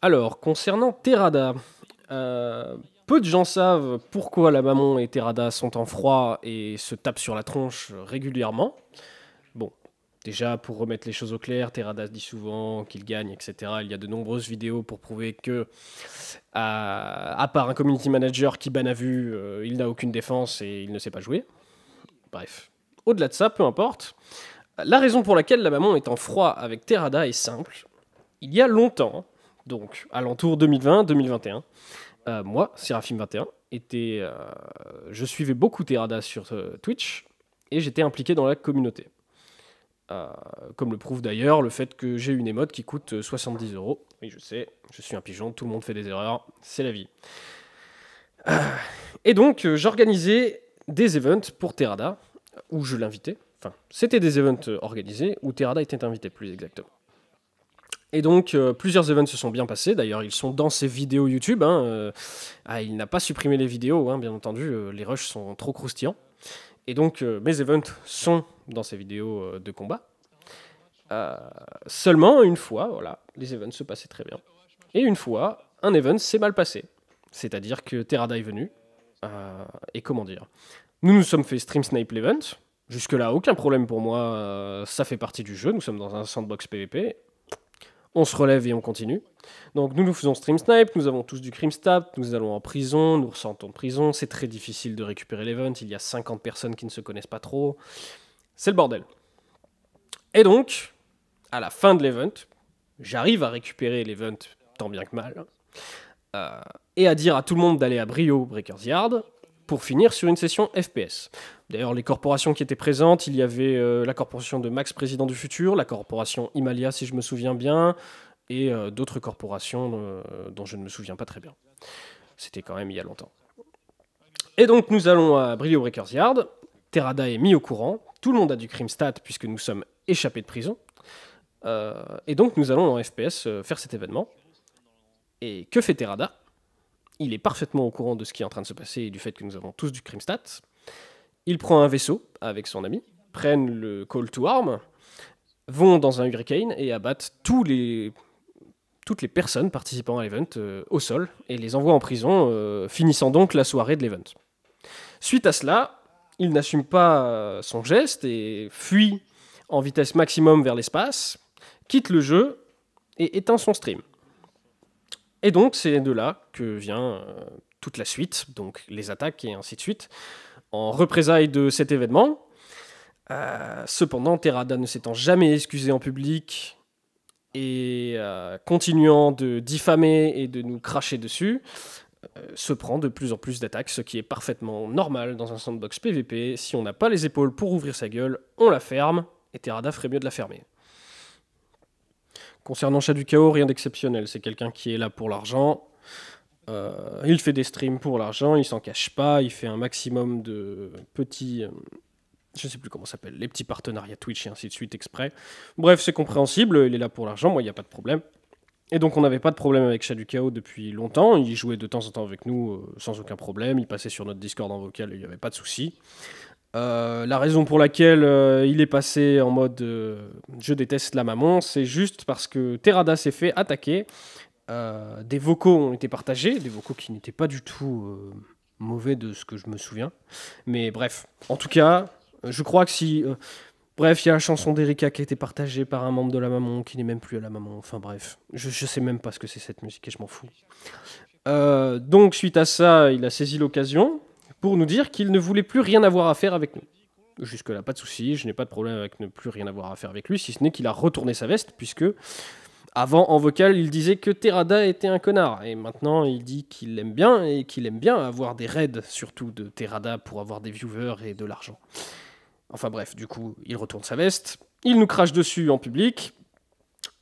Alors, concernant Terrada, peu de gens savent pourquoi la maman et Terrada sont en froid et se tapent sur la tronche régulièrement. Bon, déjà, pour remettre les choses au clair, Terrada dit souvent qu'il gagne, etc. Il y a de nombreuses vidéos pour prouver que, à part un community manager qui banne à vue, il n'a aucune défense et il ne sait pas jouer. Bref, au-delà de ça, peu importe. La raison pour laquelle la maman est en froid avec Terrada est simple. Il y a longtemps, donc alentour 2020-2021, moi, Seraphim21, je suivais beaucoup Terrada sur Twitch et j'étais impliqué dans la communauté. Comme le prouve d'ailleurs le fait que j'ai une émote qui coûte 70 €. Oui, je sais, je suis un pigeon, tout le monde fait des erreurs, c'est la vie. Et donc, j'organisais des events pour Terrada, où je l'invitais. Enfin, c'était des events organisés, où Terrada était invité, plus exactement. Et donc, plusieurs events se sont bien passés. D'ailleurs, ils sont dans ses vidéos YouTube. Il n'a pas supprimé les vidéos, bien entendu. Les rushs sont trop croustillants. Et donc, mes events sont dans ces vidéos de combat. Seulement, une fois, voilà, les events se passaient très bien. Et une fois, un event s'est mal passé. C'est-à-dire que Terrada est venu. Et comment dire, nous nous sommes fait stream snipe l'event. Jusque-là, aucun problème pour moi. Ça fait partie du jeu. Nous sommes dans un sandbox PvP. On se relève et on continue. Donc nous faisons stream snipe, nous avons tous du crimstab, nous allons en prison, nous ressentons de prison, c'est très difficile de récupérer l'event, il y a 50 personnes qui ne se connaissent pas trop. C'est le bordel. Et donc, à la fin de l'event, j'arrive à récupérer l'event tant bien que mal, et à dire à tout le monde d'aller à Brio Breakers Yard pour finir sur une session FPS. D'ailleurs, les corporations qui étaient présentes, il y avait la corporation de Max Président du Futur, la corporation Himalaya, si je me souviens bien, et d'autres corporations dont je ne me souviens pas très bien. C'était quand même il y a longtemps. Et donc, nous allons à Brio Breakers Yard. Terrada est mis au courant. Tout le monde a du crimstat puisque nous sommes échappés de prison. Et donc, nous allons en FPS faire cet événement. Et que fait Terrada ? Il est parfaitement au courant de ce qui est en train de se passer et du fait que nous avons tous du crimstat. Il prend un vaisseau avec son ami, prennent le call to arm, vont dans un hurricane et abattent toutes les personnes participant à l'event au sol et les envoient en prison, finissant donc la soirée de l'event. Suite à cela, il n'assume pas son geste et fuit en vitesse maximum vers l'espace, quitte le jeu et éteint son stream. Et donc, c'est de là que vient toute la suite, donc les attaques et ainsi de suite, en représailles de cet événement. Cependant, Terrada ne s'étant jamais excusé en public et continuant de diffamer et de nous cracher dessus, se prend de plus en plus d'attaques, ce qui est parfaitement normal dans un sandbox PvP. Si on n'a pas les épaules pour ouvrir sa gueule, on la ferme, et Terrada ferait mieux de la fermer. Concernant Chat du Chaos, rien d'exceptionnel. C'est quelqu'un qui est là pour l'argent. Il fait des streams pour l'argent, il s'en cache pas, il fait un maximum de petits... je sais plus comment ça s'appelle, les petits partenariats Twitch et ainsi de suite exprès. Bref, c'est compréhensible, il est là pour l'argent, moi il n'y a pas de problème. Et donc on n'avait pas de problème avec Chat du Chaos depuis longtemps, il jouait de temps en temps avec nous sans aucun problème, il passait sur notre Discord en vocal et il n'y avait pas de souci. La raison pour laquelle il est passé en mode je déteste la maman, c'est juste parce que Terrada s'est fait attaquer. Des vocaux ont été partagés, des vocaux qui n'étaient pas du tout mauvais de ce que je me souviens. Mais bref, en tout cas, je crois que si... bref, il y a la chanson d'Erika qui a été partagée par un membre de la maman qui n'est même plus à la maman. Enfin bref, je sais même pas ce que c'est cette musique et je m'en fous. Donc suite à ça, il a saisi l'occasion pour nous dire qu'il ne voulait plus rien avoir à faire avec nous. Jusque-là, pas de souci, je n'ai pas de problème avec ne plus rien avoir à faire avec lui, si ce n'est qu'il a retourné sa veste, puisque avant, en vocal, il disait que Terrada était un connard, et maintenant il dit qu'il l'aime bien, et qu'il aime bien avoir des raids, surtout de Terrada, pour avoir des viewers et de l'argent. Enfin bref, du coup, il retourne sa veste, il nous crache dessus en public,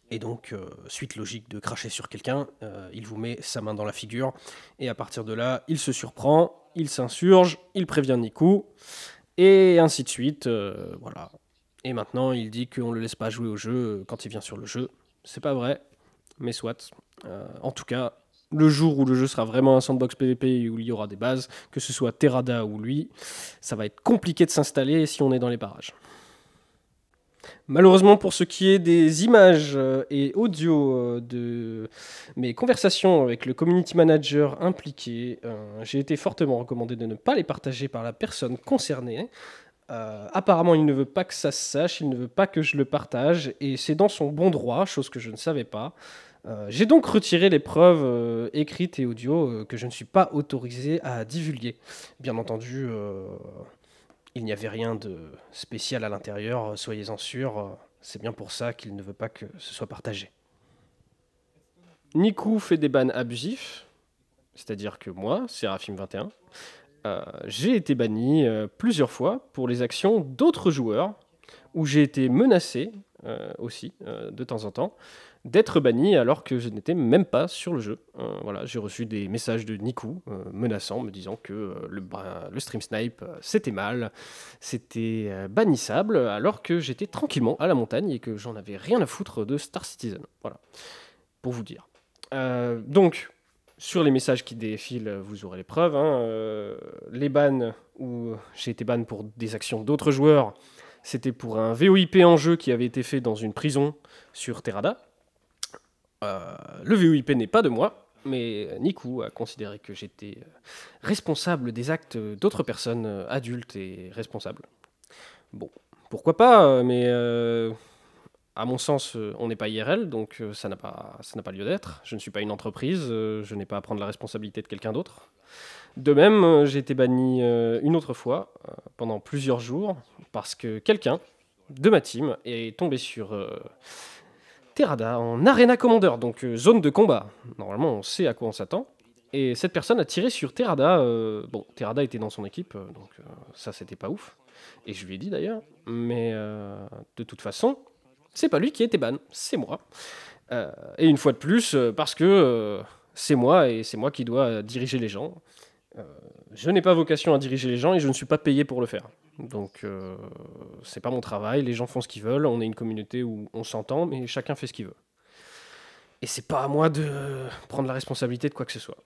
et donc, suite logique de cracher sur quelqu'un, il vous met sa main dans la figure, et à partir de là, il se surprend, il s'insurge, il prévient Niku, et ainsi de suite, voilà. Et maintenant, il dit qu'on ne le laisse pas jouer au jeu quand il vient sur le jeu. C'est pas vrai, mais soit. En tout cas, le jour où le jeu sera vraiment un sandbox PvP où il y aura des bases, que ce soit Terrada ou lui, ça va être compliqué de s'installer si on est dans les parages. Malheureusement, pour ce qui est des images et audio de mes conversations avec le community manager impliqué, j'ai été fortement recommandé de ne pas les partager par la personne concernée. Apparemment, il ne veut pas que ça se sache, il ne veut pas que je le partage, et c'est dans son bon droit, chose que je ne savais pas. J'ai donc retiré les preuves écrites et audio que je ne suis pas autorisé à divulguer. Bien entendu, il n'y avait rien de spécial à l'intérieur, soyez-en sûrs. C'est bien pour ça qu'il ne veut pas que ce soit partagé. Niku fait des bans abusifs, c'est-à-dire que moi, Seraphim21, j'ai été banni plusieurs fois pour les actions d'autres joueurs, où j'ai été menacé aussi, de temps en temps, d'être banni alors que je n'étais même pas sur le jeu. Voilà, j'ai reçu des messages de Niku menaçant, me disant que le stream snipe c'était mal, c'était bannissable, alors que j'étais tranquillement à la montagne et que j'en avais rien à foutre de Star Citizen. Voilà, pour vous dire. Donc, sur les messages qui défilent, vous aurez les preuves. Les bans où j'ai été ban pour des actions d'autres joueurs, c'était pour un VOIP en jeu qui avait été fait dans une prison sur Terrada. Le VOIP n'est pas de moi, mais Niku a considéré que j'étais responsable des actes d'autres personnes adultes et responsables. Bon, pourquoi pas, mais à mon sens, on n'est pas IRL, donc ça n'a pas lieu d'être. Je ne suis pas une entreprise, je n'ai pas à prendre la responsabilité de quelqu'un d'autre. De même, j'ai été banni une autre fois, pendant plusieurs jours, parce que quelqu'un de ma team est tombé sur Terrada en Arena Commander, donc zone de combat. Normalement, on sait à quoi on s'attend. Et cette personne a tiré sur Terrada. Bon, Terrada était dans son équipe, donc ça, c'était pas ouf. Et je lui ai dit d'ailleurs. Mais de toute façon, c'est pas lui qui a été ban, c'est moi. Et une fois de plus, parce que c'est moi et c'est moi qui dois diriger les gens. Je n'ai pas vocation à diriger les gens et je ne suis pas payé pour le faire. Donc c'est pas mon travail, les gens font ce qu'ils veulent, on est une communauté où on s'entend, mais chacun fait ce qu'il veut. Et c'est pas à moi de prendre la responsabilité de quoi que ce soit.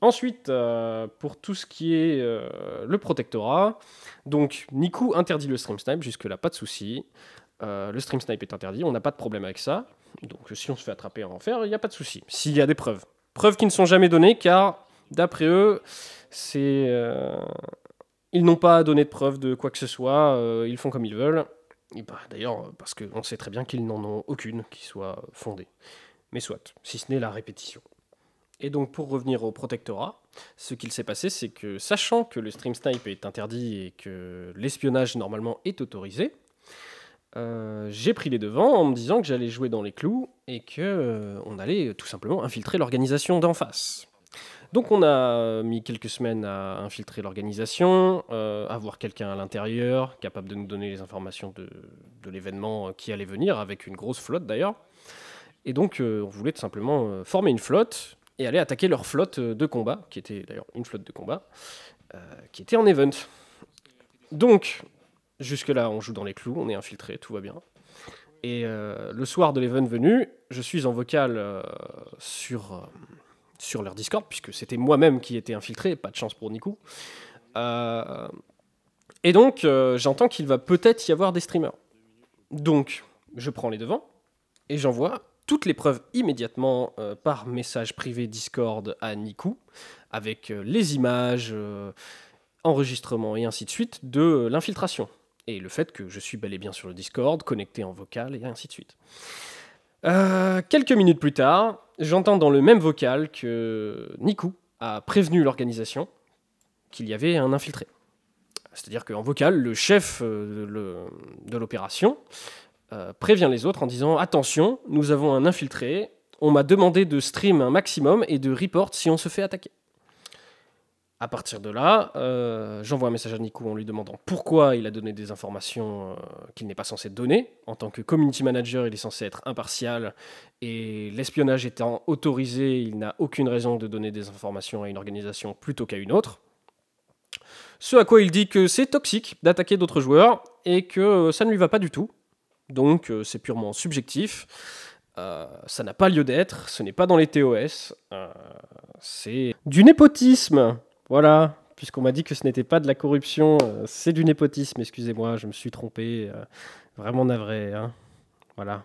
Ensuite, pour tout ce qui est le protectorat, donc Niku interdit le stream snipe, jusque-là pas de souci. Le stream snipe est interdit, on n'a pas de problème avec ça. Donc si on se fait attraper à en faire, il n'y a pas de souci. S'il y a des preuves. Preuves qui ne sont jamais données, car d'après eux, ils n'ont pas donné de preuves de quoi que ce soit, ils font comme ils veulent. Et bah, d'ailleurs, parce qu'on sait très bien qu'ils n'en ont aucune qui soit fondée. Mais soit, si ce n'est la répétition. Et donc pour revenir au protectorat, ce qu'il s'est passé, c'est que sachant que le stream snipe est interdit et que l'espionnage normalement est autorisé, j'ai pris les devants en me disant que j'allais jouer dans les clous et que on allait tout simplement infiltrer l'organisation d'en face. Donc on a mis quelques semaines à infiltrer l'organisation, à voir quelqu'un à l'intérieur, capable de nous donner les informations de l'événement qui allait venir, avec une grosse flotte d'ailleurs. Et donc on voulait tout simplement former une flotte et aller attaquer leur flotte de combat, qui était d'ailleurs une flotte de combat, qui était en event. Donc, jusque-là, on joue dans les clous, on est infiltré, tout va bien. Et le soir de l'event venu, je suis en vocal sur leur Discord, puisque c'était moi-même qui étais infiltré, pas de chance pour Niku. Et donc, j'entends qu'il va peut-être y avoir des streamers. Donc, je prends les devants, et j'envoie toutes les preuves immédiatement par message privé Discord à Niku, avec les images, enregistrements et ainsi de suite de l'infiltration. Et le fait que je suis bel et bien sur le Discord, connecté en vocal et ainsi de suite. Quelques minutes plus tard, j'entends dans le même vocal que Niku a prévenu l'organisation qu'il y avait un infiltré. C'est-à-dire qu'en vocal, le chef de l'opération prévient les autres en disant « Attention, nous avons un infiltré, on m'a demandé de stream un maximum et de report si on se fait attaquer. » À partir de là, j'envoie un message à Niku en lui demandant pourquoi il a donné des informations qu'il n'est pas censé donner. En tant que community manager, il est censé être impartial et l'espionnage étant autorisé, il n'a aucune raison de donner des informations à une organisation plutôt qu'à une autre. Ce à quoi il dit que c'est toxique d'attaquer d'autres joueurs et que ça ne lui va pas du tout. Donc c'est purement subjectif. Ça n'a pas lieu d'être, ce n'est pas dans les TOS. C'est du népotisme. Voilà, puisqu'on m'a dit que ce n'était pas de la corruption, c'est du népotisme. Excusez-moi, je me suis trompé. Vraiment navré, hein. Voilà.